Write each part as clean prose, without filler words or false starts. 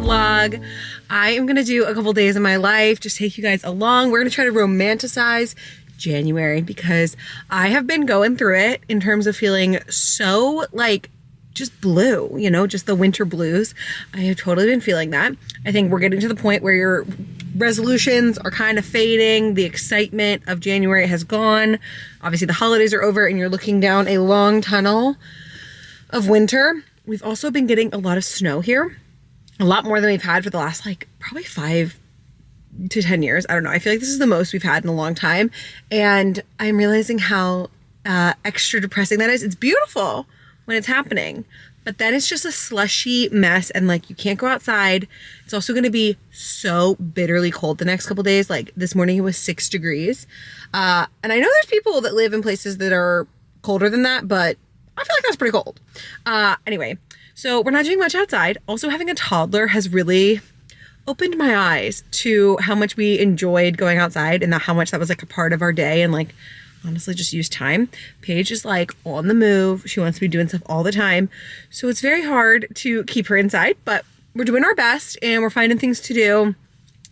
vlog. I am gonna do a couple days of my life, just take you guys along. We're gonna try to romanticize January because I have been going through it in terms of feeling so like just blue, you know, just the winter blues. I have totally been feeling that. I think we're getting to the point where your resolutions are kind of fading. The excitement of January has gone. Obviously the holidays are over and you're looking down a long tunnel of winter. We've also been getting a lot of snow here, a lot more than we've had for the last like probably 5 to 10 years. I don't know. I feel like this is the most we've had in a long time. And I'm realizing how extra depressing that is. It's beautiful when it's happening, but then it's just a slushy mess and like you can't go outside. It's also going to be so bitterly cold the next couple days. Like this morning it was 6 degrees. And I know there's people that live in places that are colder than that, but I feel like that's pretty cold. Anyway, so we're not doing much outside. Also having a toddler has really opened my eyes to how much we enjoyed going outside and how much that was like a part of our day and like honestly just use time. Paige is like on the move. She wants to be doing stuff all the time. So it's very hard to keep her inside, but we're doing our best and we're finding things to do.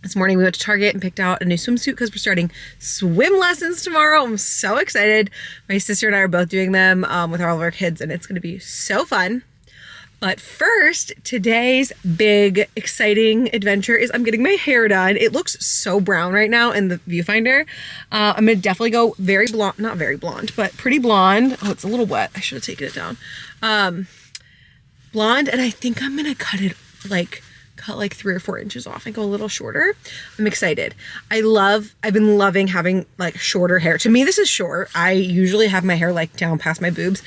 This morning we went to Target and picked out a new swimsuit because we're starting swim lessons tomorrow. I'm so excited. My sister and I are both doing them with all of our kids and it's going to be so fun. But first, today's big, exciting adventure is I'm getting my hair done. It looks so brown right now in the viewfinder. I'm gonna definitely go very blonde, not very blonde, but pretty blonde. Oh, it's a little wet. I should have taken it down. Blonde, and I think I'm gonna cut like 3 or 4 inches off and go a little shorter. I'm excited. I've been loving having like shorter hair. To me, this is short. I usually have my hair like down past my boobs.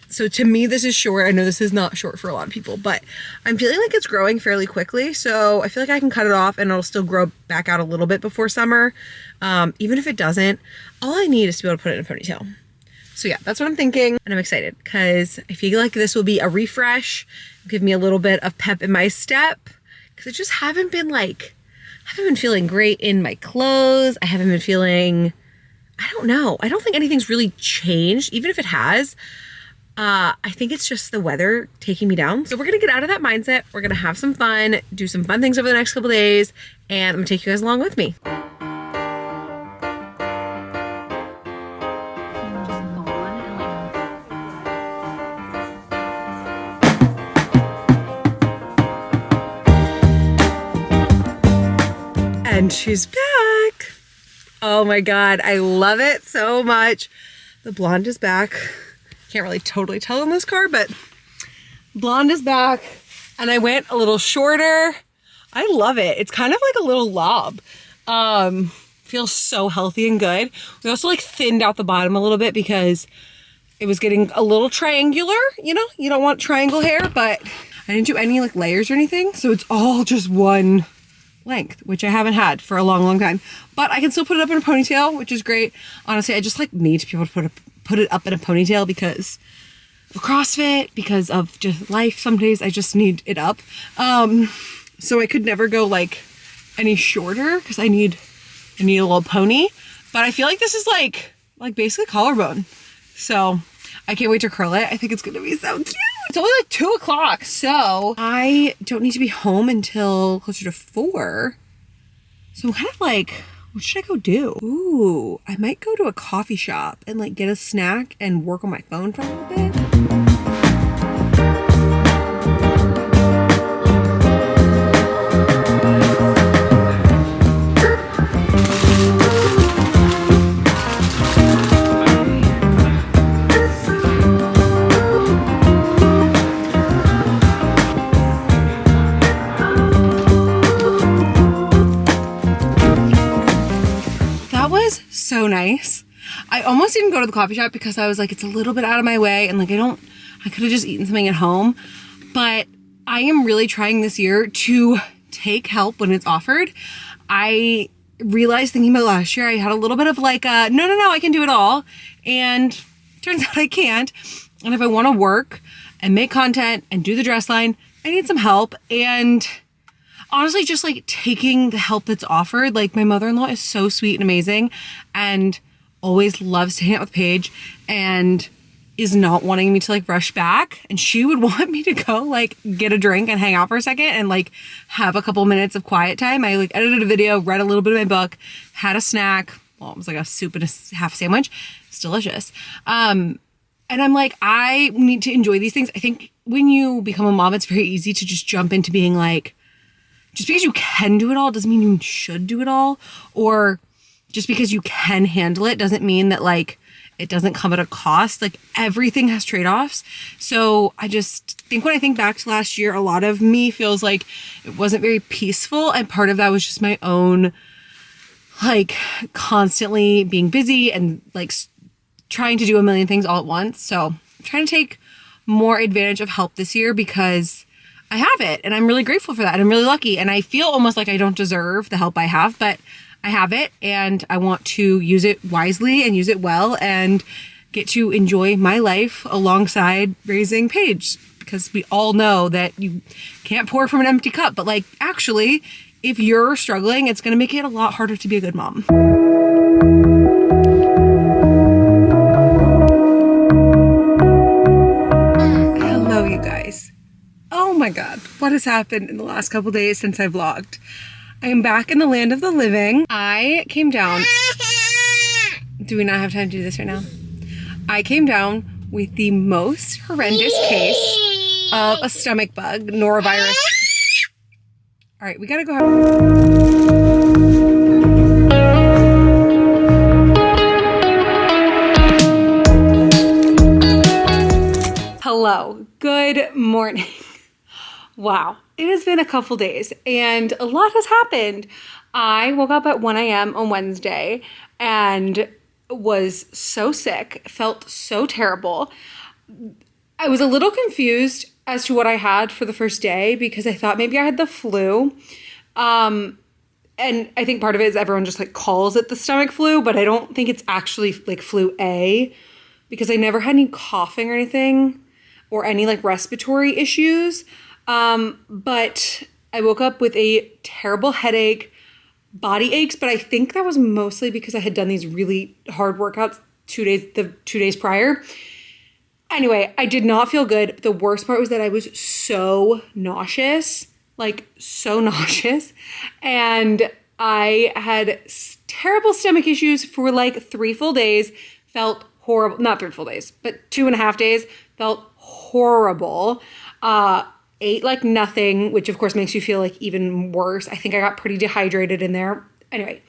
So to me, this is short. I know this is not short for a lot of people, but I'm feeling like it's growing fairly quickly. So I feel like I can cut it off and it'll still grow back out a little bit before summer. Even if it doesn't, all I need is to be able to put it in a ponytail. So yeah, that's what I'm thinking. And I'm excited because I feel like this will be a refresh, give me a little bit of pep in my step. Cause I just haven't been feeling great in my clothes. I haven't been feeling, I don't know. I don't think anything's really changed. Even if it has, I think it's just the weather taking me down. So we're going to get out of that mindset. We're going to have some fun, do some fun things over the next couple days. And I'm gonna take you guys along with me. And she's back. Oh my God, I love it so much. The blonde is back. Can't really totally tell in this car, but blonde is back. And I went a little shorter. I love it. It's kind of like a little lob. Feels so healthy and good. We also like thinned out the bottom a little bit because it was getting a little triangular, you know? You don't want triangle hair, but I didn't do any like layers or anything. So it's all just one length, which I haven't had for a long, long time, but I can still put it up in a ponytail, which is great. Honestly, I just like need to be able to put it up in a ponytail because of CrossFit, because of just life. Some days I just need it up. So I could never go like any shorter because I need a little pony, but I feel like this is like basically collarbone. So I can't wait to curl it. I think it's going to be so cute. It's only like 2 o'clock, so I don't need to be home until closer to 4. So I'm kind of like, what should I go do? Ooh, I might go to a coffee shop and like get a snack and work on my phone for a little bit. So nice. I almost didn't go to the coffee shop because I was like, it's a little bit out of my way and like I could have just eaten something at home, but I am really trying this year to take help when it's offered. I realized thinking about last year, I had a little bit of like no, I can do it all, and turns out I can't. And if I want to work and make content and do the dress line, I need some help. And honestly, just like taking the help that's offered. Like my mother-in-law is so sweet and amazing and always loves to hang out with Paige and is not wanting me to like rush back, and she would want me to go like get a drink and hang out for a second and like have a couple minutes of quiet time. I like edited a video, read a little bit of my book, had a snack. Well, it was like a soup and a half sandwich. It's delicious. And I'm like, I need to enjoy these things. I think when you become a mom, it's very easy to just jump into being like, just because you can do it all doesn't mean you should do it all. Or just because you can handle it doesn't mean that like it doesn't come at a cost. Like everything has trade-offs. So I just think when I think back to last year, a lot of me feels like it wasn't very peaceful. And part of that was just my own, like constantly being busy and like trying to do a million things all at once. So I'm trying to take more advantage of help this year because I have it and I'm really grateful for that. And I'm really lucky. And I feel almost like I don't deserve the help I have, but I have it and I want to use it wisely and use it well and get to enjoy my life alongside raising Paige, because we all know that you can't pour from an empty cup. But like, actually, if you're struggling, it's going to make it a lot harder to be a good mom. Hello, you guys. Oh my God, what has happened in the last couple days since I vlogged? I am back in the land of the living. I came down. Do we not have time to do this right now? I came down with the most horrendous case of a stomach bug, norovirus. All right, we gotta go. Hello, good morning. Wow, it has been a couple days and a lot has happened. I woke up at 1 a.m. on Wednesday and was so sick, felt so terrible. I was a little confused as to what I had for the first day because I thought maybe I had the flu. And I think part of it is everyone just like calls it the stomach flu, but I don't think it's actually like flu A because I never had any coughing or anything or any like respiratory issues. But I woke up with a terrible headache, body aches, but I think that was mostly because I had done these really hard workouts the 2 days prior. Anyway, I did not feel good. The worst part was that I was so nauseous, like so nauseous. And I had terrible stomach issues for like 3 full days, felt horrible, not 3 full days, but 2.5 days, felt horrible. Ate like nothing, which of course makes you feel like even worse. I think I got pretty dehydrated in there. Anyway,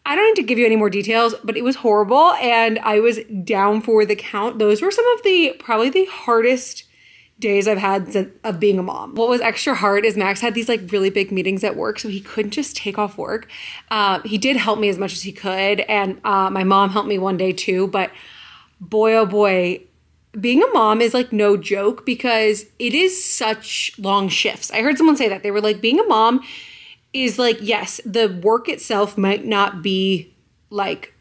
I don't need to give you any more details, but it was horrible and I was down for the count. Those were some of probably the hardest days I've had of being a mom. What was extra hard is Max had these like really big meetings at work, so he couldn't just take off work. He did help me as much as he could, and my mom helped me one day too, but boy, oh boy, being a mom is like no joke because it is such long shifts. I heard someone say that. They were like, being a mom is like, yes, the work itself might not be like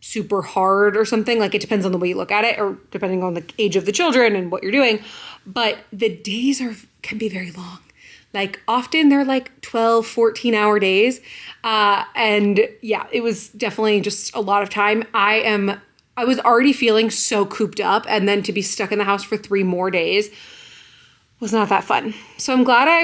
super hard or something. Like it depends on the way you look at it or depending on the age of the children and what you're doing. But the days can be very long. Like often they're like 12, 14-hour days. And yeah, it was definitely just a lot of time. I was already feeling so cooped up, and then to be stuck in the house for 3 more days was not that fun. So I'm glad I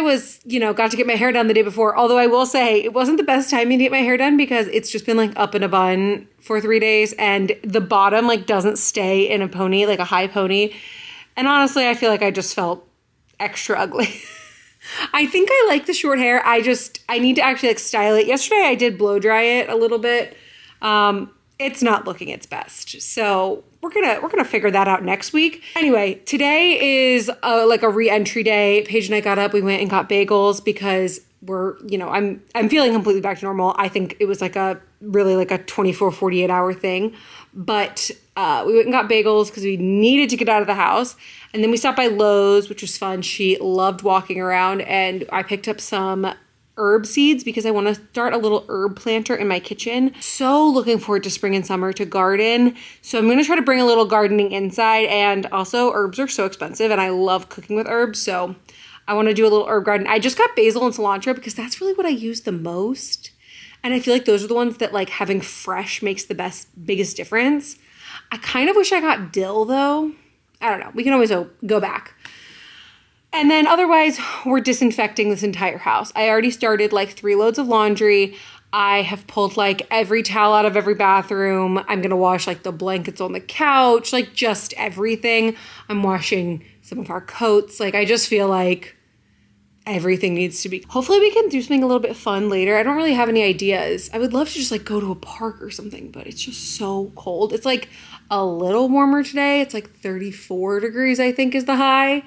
got to get my hair done the day before. Although I will say it wasn't the best timing to get my hair done because it's just been like up in a bun for 3 days and the bottom like doesn't stay in a pony, like a high pony. And honestly, I feel like I just felt extra ugly. I think I like the short hair. I need to actually like style it. Yesterday I did blow dry it a little bit. It's not looking its best. So we're gonna figure that out next week. Anyway, today is like a re-entry day. Paige and I got up, we went and got bagels because I'm feeling completely back to normal. I think it was like a 24, 48 hour thing. But we went and got bagels because we needed to get out of the house. And then we stopped by Lowe's, which was fun. She loved walking around, and I picked up some herb seeds because I want to start a little herb planter in my kitchen. So looking forward to spring and summer to garden. So I'm going to try to bring a little gardening inside, and also herbs are so expensive and I love cooking with herbs. So I want to do a little herb garden. I just got basil and cilantro because that's really what I use the most. And I feel like those are the ones that like having fresh makes the biggest difference. I kind of wish I got dill though. I don't know. We can always go back. And then otherwise, we're disinfecting this entire house. I already started like 3 loads of laundry. I have pulled like every towel out of every bathroom. I'm gonna wash like the blankets on the couch, like just everything. I'm washing some of our coats. Like I just feel like everything needs to be. Hopefully we can do something a little bit fun later. I don't really have any ideas. I would love to just like go to a park or something, but it's just so cold. It's like a little warmer today. It's like 34 degrees, I think is the high.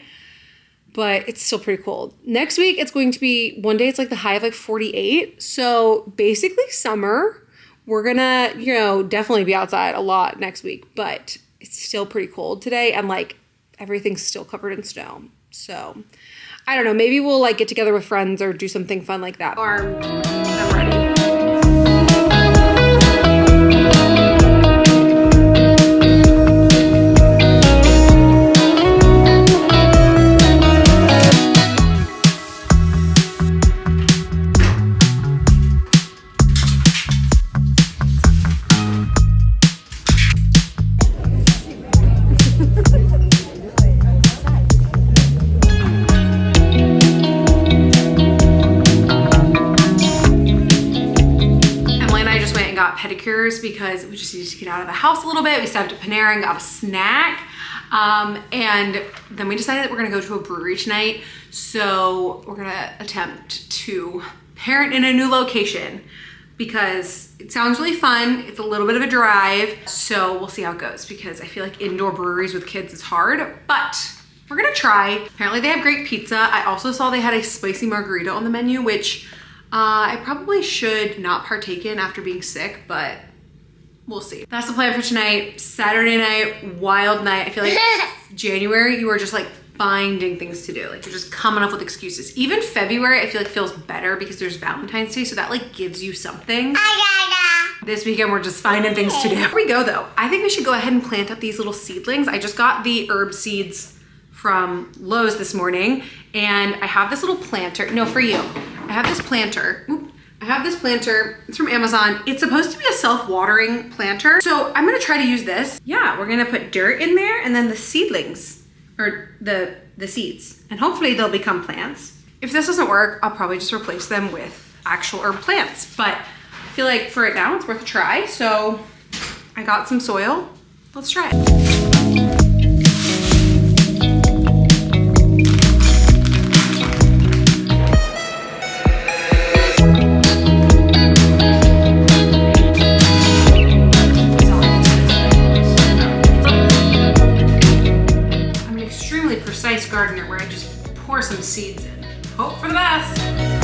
But it's still pretty cold. Next week, it's going to be, one day it's like the high of like 48. So basically summer. We're gonna, you know, definitely be outside a lot next week, but it's still pretty cold today and like everything's still covered in snow. So I don't know, maybe we'll like get together with friends or do something fun like that. I'm ready. Pedicures because we just needed to get out of the house a little bit. We stopped at Panera and got a snack. And then we decided that we're gonna go to a brewery tonight. So we're gonna attempt to parent in a new location because it sounds really fun. It's a little bit of a drive. So we'll see how it goes because I feel like indoor breweries with kids is hard, but we're gonna try. Apparently they have great pizza. I also saw they had a spicy margarita on the menu, which I probably should not partake in after being sick, but we'll see. That's the plan for tonight. Saturday night, wild night. I feel like January, you are just like finding things to do. Like you're just coming up with excuses. Even February, I feel like feels better because there's Valentine's Day, so that like gives you something. This weekend, we're just finding things to do. Here we go though. I think we should go ahead and plant up these little seedlings. I just got the herb seeds from Lowe's this morning, and I have this little planter. No, for you. I have this planter. I have this planter. It's from Amazon. It's supposed to be a self-watering planter. So I'm gonna try to use this. Yeah, we're gonna put dirt in there and then the seedlings, or the seeds, and hopefully they'll become plants. If this doesn't work, I'll probably just replace them with actual herb plants. But I feel like for right now, it's worth a try. So I got some soil. Let's try it. Gardener where I just pour some seeds in. Hope for the best.